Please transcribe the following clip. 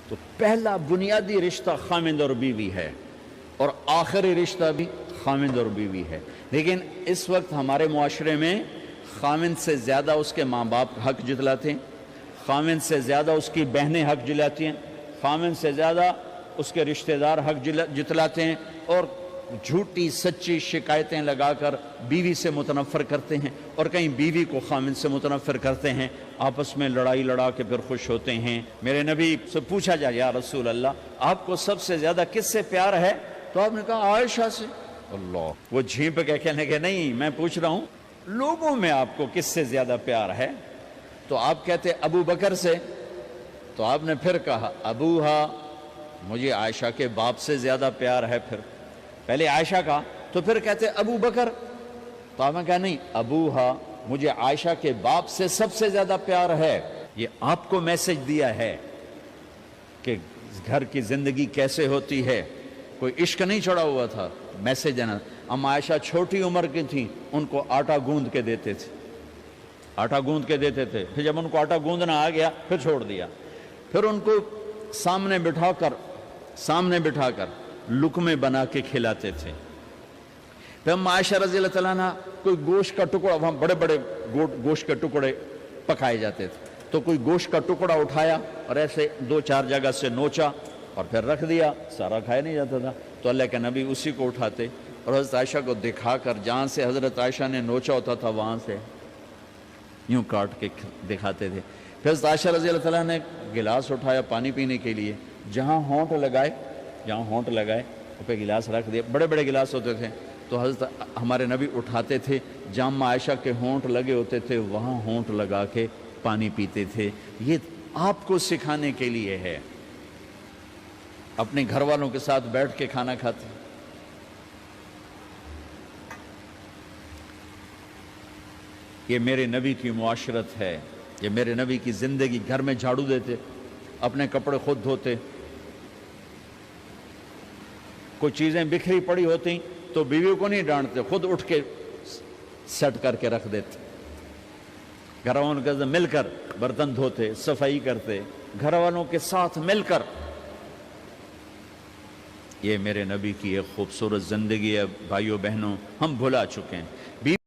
تو پہلا بنیادی رشتہ خامند اور بیوی ہے، اور آخری رشتہ بھی خامند اور بیوی ہے۔ لیکن اس وقت ہمارے معاشرے میں خامند سے زیادہ اس کے ماں باپ حق جتلاتے ہیں، خامند سے زیادہ اس کی بہنیں حق جلاتی ہیں، خامند سے زیادہ اس کے رشتہ دار حق جتلاتے ہیں، اور جھوٹی سچی شکایتیں لگا کر بیوی سے متنفر کرتے ہیں، اور کہیں بیوی کو خامند سے متنفر کرتے ہیں، آپس میں لڑائی لڑا کے پھر خوش ہوتے ہیں۔ میرے نبی سے پوچھا جائے یا رسول اللہ آپ کو سب سے زیادہ کس سے پیار ہے؟ تو آپ نے کہا عائشہ سے۔ اللہ، وہ جھینپ کے کہنے لگے نہیں، میں پوچھ رہا ہوں لوگوں میں آپ کو کس سے زیادہ پیار ہے؟ تو آپ کہتے ابو بکر سے۔ تو آپ نے پھر کہا ابوہا، مجھے عائشہ کے باپ سے زیادہ پیار ہے۔ پھر پہلے عائشہ کا، تو پھر کہتے ابو بکر۔ تو آپ نے کہا نہیں، ابوہا، مجھے عائشہ کے باپ سے سب سے زیادہ پیار ہے۔ یہ آپ کو میسج دیا ہے کہ گھر کی زندگی کیسے ہوتی ہے، کوئی عشق نہیں چڑھا ہوا تھا، میسج دینا۔ ام عائشہ چھوٹی عمر کی تھیں، ان کو آٹا گوندھ کے دیتے تھے، آٹا گوندھ کے دیتے تھے، پھر جب ان کو آٹا گوندھنا آ گیا پھر چھوڑ دیا، پھر ان کو سامنے بٹھا کر لقمے بنا کے کھلاتے تھے۔ پھر ام عائشہ رضی اللہ تعالیٰ عنہ کوئی گوشت کا ٹکڑا، وہاں بڑے بڑے گوشت کے ٹکڑے پکائے جاتے تھے، تو کوئی گوشت کا ٹکڑا اٹھایا اور ایسے 2-4 جگہ سے نوچا اور پھر رکھ دیا، سارا کھایا نہیں جاتا تھا، تو اللہ کے نبی اسی کو اٹھاتے اور حضرت عائشہ کو دکھا کر جہاں سے حضرت عائشہ نے نوچا ہوتا تھا وہاں سے یوں کاٹ کے دکھاتے تھے۔ پھر حضرت عائشہ رضی اللہ تعالیٰ نے گلاس اٹھایا پانی پینے کے لیے، جہاں ہونٹ لگائے اس پہ گلاس رکھ دیا، بڑے بڑے گلاس ہوتے تھے، تو حضرت ہمارے نبی اٹھاتے تھے، جہاں عائشہ کے ہونٹ لگے ہوتے تھے وہاں ہونٹ لگا کے پانی پیتے تھے۔ یہ آپ کو سکھانے کے لیے ہے، اپنے گھر والوں کے ساتھ بیٹھ کے کھانا کھاتے۔ یہ میرے نبی کی معاشرت ہے، یہ میرے نبی کی زندگی۔ گھر میں جھاڑو دیتے، اپنے کپڑے خود دھوتے، کوئی چیزیں بکھری پڑی ہوتی تو بیوی کو نہیں ڈانٹتے، خود اٹھ کے سیٹ کر کے رکھ دیتے، گھر والوں کے ساتھ مل کر برتن دھوتے، صفائی کرتے، گھر والوں کے ساتھ مل کر۔ یہ میرے نبی کی ایک خوبصورت زندگی ہے۔ بھائیو بہنوں، ہم بھلا چکے ہیں،